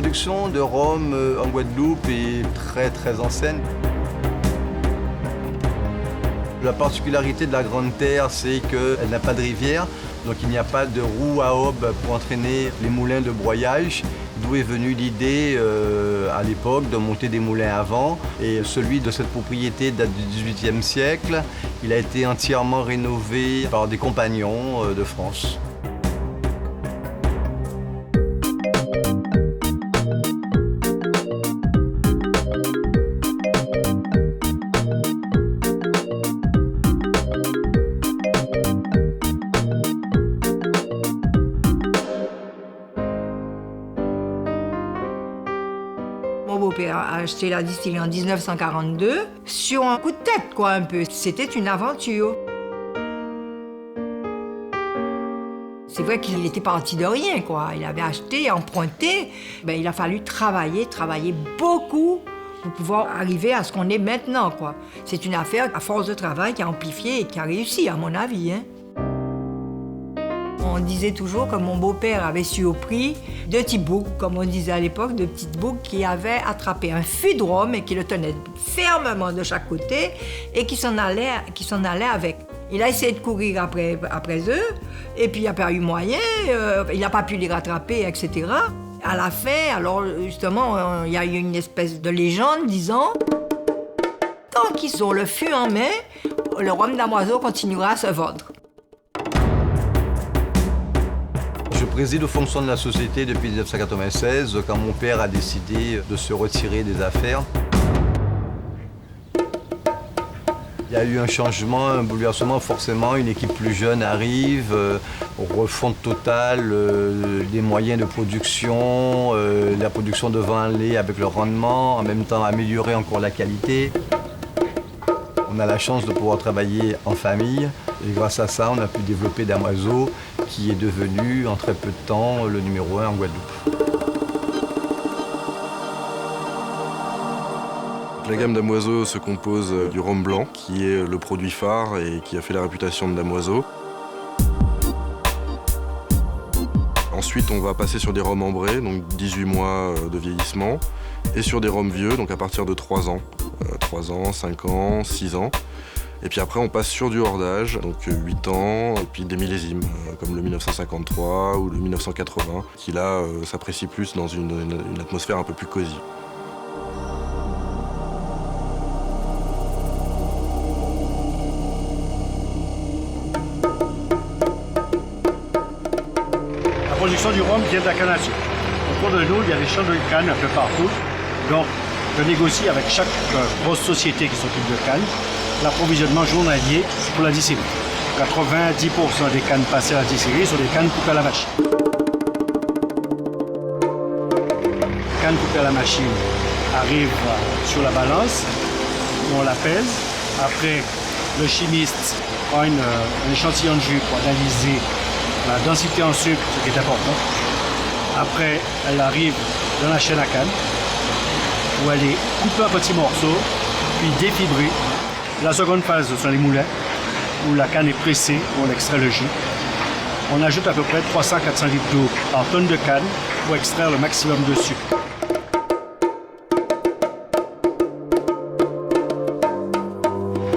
production de rhum en Guadeloupe est très ancienne. La particularité de la Grande Terre, c'est qu'elle n'a pas de rivière, donc il n'y a pas de roue à aube pour entraîner les moulins de broyage, d'où est venue l'idée à l'époque de monter des moulins à vent. Et celui de cette propriété date du XVIIIe siècle. Il a été entièrement rénové par des compagnons de France. Mon beau-père a acheté la distillerie en 1942 sur un coup de tête, quoi, un peu. C'était une aventure. C'est vrai qu'il était parti de rien, quoi. Il avait acheté, emprunté. Il a fallu travailler beaucoup pour pouvoir arriver à ce qu'on est maintenant, quoi. C'est une affaire, à force de travail, qui a amplifié et qui a réussi, à mon avis, hein. On disait toujours que mon beau-père avait su au prix de petits boucs, comme on disait à l'époque, de petites boucs qui avaient attrapé un fût de rhum et qui le tenaient fermement de chaque côté et qui s'en allaient avec. Il a essayé de courir après eux et puis il n'a pas eu moyen, il n'a pas pu les rattraper, etc. À la fin, alors justement, il y a eu une espèce de légende disant « Tant qu'ils ont le fût en main, le rhum damoiseau continuera à se vendre ». Je préside aux fonctions de la société depuis 1996, quand mon père a décidé de se retirer des affaires. Il y a eu un changement, un bouleversement, forcément, une équipe plus jeune arrive, refonte totale des moyens de production, la production de vin lait avec le rendement, en même temps améliorer encore la qualité. On a la chance de pouvoir travailler en famille et grâce à ça, on a pu développer Damoiseau qui est devenu en très peu de temps le numéro 1 en Guadeloupe. La gamme Damoiseau se compose du rhum blanc, qui est le produit phare et qui a fait la réputation de Damoiseau. Ensuite, on va passer sur des rhums ambrés, donc 18 mois de vieillissement, et sur des rhums vieux, donc à partir de 3 ans. 3 ans, 5 ans, 6 ans. Et puis après, on passe sur du hors d'âge, donc 8 ans, et puis des millésimes, comme le 1953 ou le 1980, qui là s'apprécie plus dans une atmosphère un peu plus cosy. La production du rhum vient de la canne à sucre. Autour de nous, il y a des champs de canne un peu partout. Donc, je négocie avec chaque grosse société qui s'occupe de canne l'approvisionnement journalier pour la distillerie. 90% des cannes passées à la distillerie sont des cannes coupées à la machine. Les cannes coupées à la machine arrivent sur la balance, où on la pèse. Après, le chimiste prend un échantillon de jus pour analyser la densité en sucre, ce qui est important. Après, elle arrive dans la chaîne à canne, où elle est coupée en petits morceaux, puis défibrée. La seconde phase, ce sont les moulins, où la canne est pressée, où on extrait le jus. On ajoute à peu près 300-400 litres d'eau par tonne de canne pour extraire le maximum de sucre.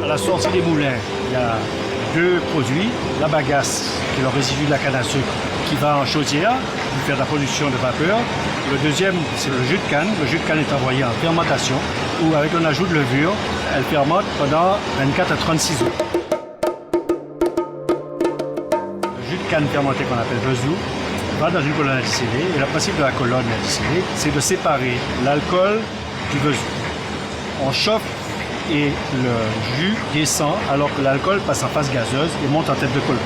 À la sortie des moulins, il y a 2 produits. La bagasse, qui est le résidu de la canne à sucre, qui va en chaudière pour faire de la production de vapeur. Le deuxième, c'est le jus de canne. Le jus de canne est envoyé en fermentation, où avec un ajout de levure, elle fermente pendant 24 à 36 heures. Le jus de canne fermenté qu'on appelle vesou va dans une colonne à distiller. Et le principe de la colonne à distiller, c'est de séparer l'alcool du vesou. On chauffe et le jus descend alors que l'alcool passe en phase gazeuse et monte en tête de colonne.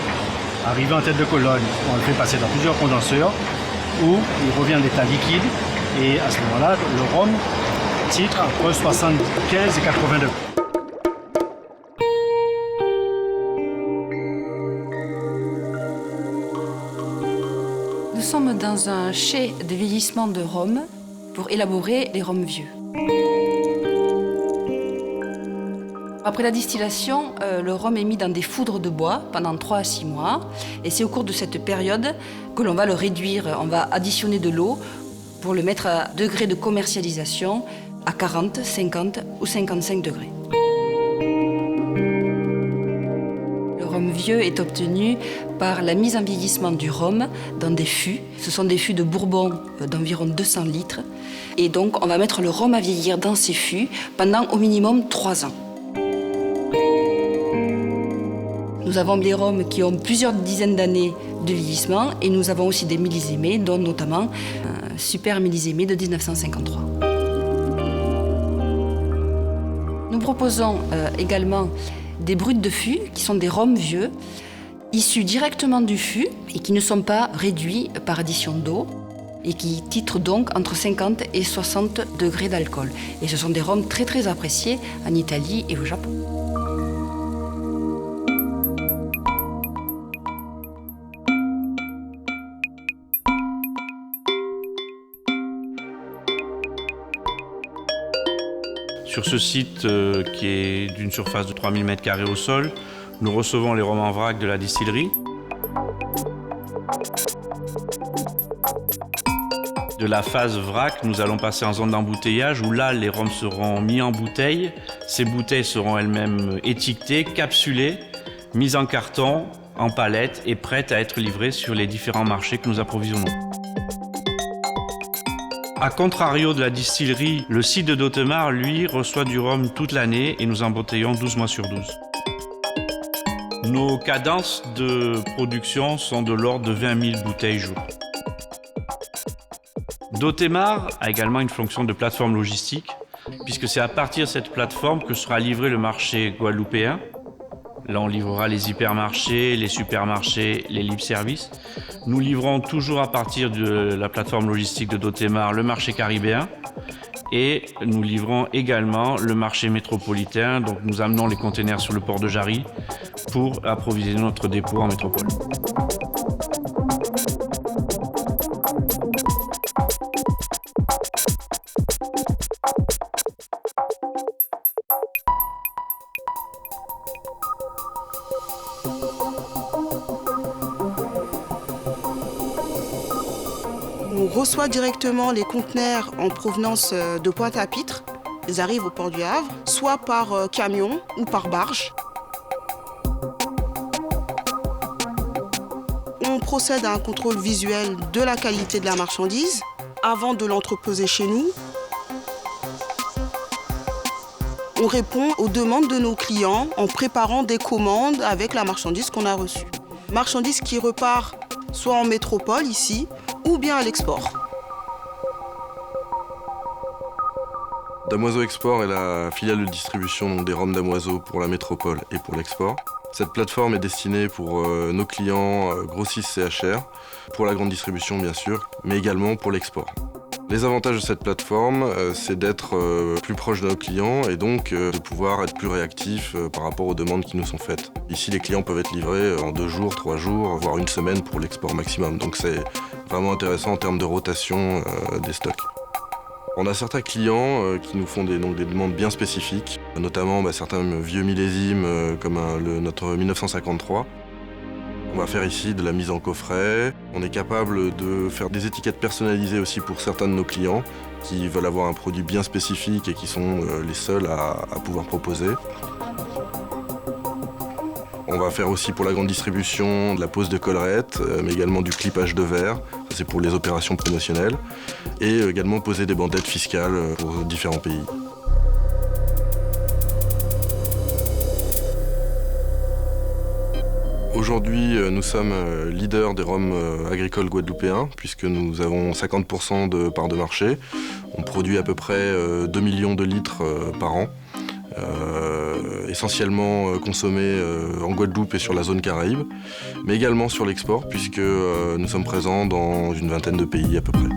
Arrivé en tête de colonne, on le fait passer dans plusieurs condenseurs où il revient en état liquide et à ce moment-là, le rhum titre entre 75 et 80 degrés. Nous sommes dans un chai de vieillissement de rhum pour élaborer les rhums vieux. Après la distillation, le rhum est mis dans des foudres de bois pendant 3 à 6 mois. Et c'est au cours de cette période que l'on va le réduire. On va additionner de l'eau pour le mettre à degré de commercialisation à 40, 50 ou 55 degrés. Le rhum vieux est obtenu par la mise en vieillissement du rhum dans des fûts. Ce sont des fûts de Bourbon d'environ 200 litres. Et donc, on va mettre le rhum à vieillir dans ces fûts pendant au minimum 3 ans. Nous avons des rhums qui ont plusieurs dizaines d'années de vieillissement et nous avons aussi des millésimés, dont notamment un super millésimé de 1953. Nous proposons également des brutes de fût, qui sont des rhums vieux, issus directement du fût et qui ne sont pas réduits par addition d'eau et qui titrent donc entre 50 et 60 degrés d'alcool. Et ce sont des rhums très très appréciés en Italie et au Japon. Sur ce site qui est d'une surface de 3000 m² au sol, nous recevons les rhums en vrac de la distillerie. De la phase vrac, nous allons passer en zone d'embouteillage où là, les rhums seront mis en bouteille. Ces bouteilles seront elles-mêmes étiquetées, capsulées, mises en carton, en palette et prêtes à être livrées sur les différents marchés que nous approvisionnons. A contrario de la distillerie, le site de Dotemar, lui, reçoit du rhum toute l'année et nous embouteillons 12 mois sur 12. Nos cadences de production sont de l'ordre de 20 000 bouteilles jour. Dotemar a également une fonction de plateforme logistique, puisque c'est à partir de cette plateforme que sera livré le marché guadeloupéen. Là, on livrera les hypermarchés, les supermarchés, les libre-services. Nous livrons toujours à partir de la plateforme logistique de Dotemar le marché caribéen et nous livrons également le marché métropolitain. Donc, nous amenons les containers sur le port de Jarry pour approvisionner notre dépôt en métropole. On reçoit directement les conteneurs en provenance de Pointe-à-Pitre. Ils arrivent au port du Havre, soit par camion ou par barge. On procède à un contrôle visuel de la qualité de la marchandise avant de l'entreposer chez nous. On répond aux demandes de nos clients en préparant des commandes avec la marchandise qu'on a reçue. Marchandise qui repart soit en métropole ici, ou bien à l'export. Damoiseau Export est la filiale de distribution des rhums Damoiseau pour la métropole et pour l'export. Cette plateforme est destinée pour nos clients grossistes CHR, pour la grande distribution bien sûr, mais également pour l'export. Les avantages de cette plateforme, c'est d'être plus proche de nos clients et donc de pouvoir être plus réactif par rapport aux demandes qui nous sont faites. Ici, les clients peuvent être livrés en 2 jours, 3 jours, voire 1 semaine pour l'export maximum. Donc c'est vraiment intéressant en termes de rotation des stocks. On a certains clients qui nous font des demandes bien spécifiques, notamment certains vieux millésimes comme notre 1953. On va faire ici de la mise en coffret. On est capable de faire des étiquettes personnalisées aussi pour certains de nos clients qui veulent avoir un produit bien spécifique et qui sont les seuls à pouvoir proposer. On va faire aussi pour la grande distribution de la pose de collerette, mais également du clippage de verre, ça c'est pour les opérations promotionnelles, et également poser des bandettes fiscales pour différents pays. Aujourd'hui, nous sommes leaders des rhums agricoles guadeloupéens, puisque nous avons 50% de part de marché. On produit à peu près 2 millions de litres par an, essentiellement consommés en Guadeloupe et sur la zone Caraïbe, mais également sur l'export, puisque nous sommes présents dans une vingtaine de pays à peu près.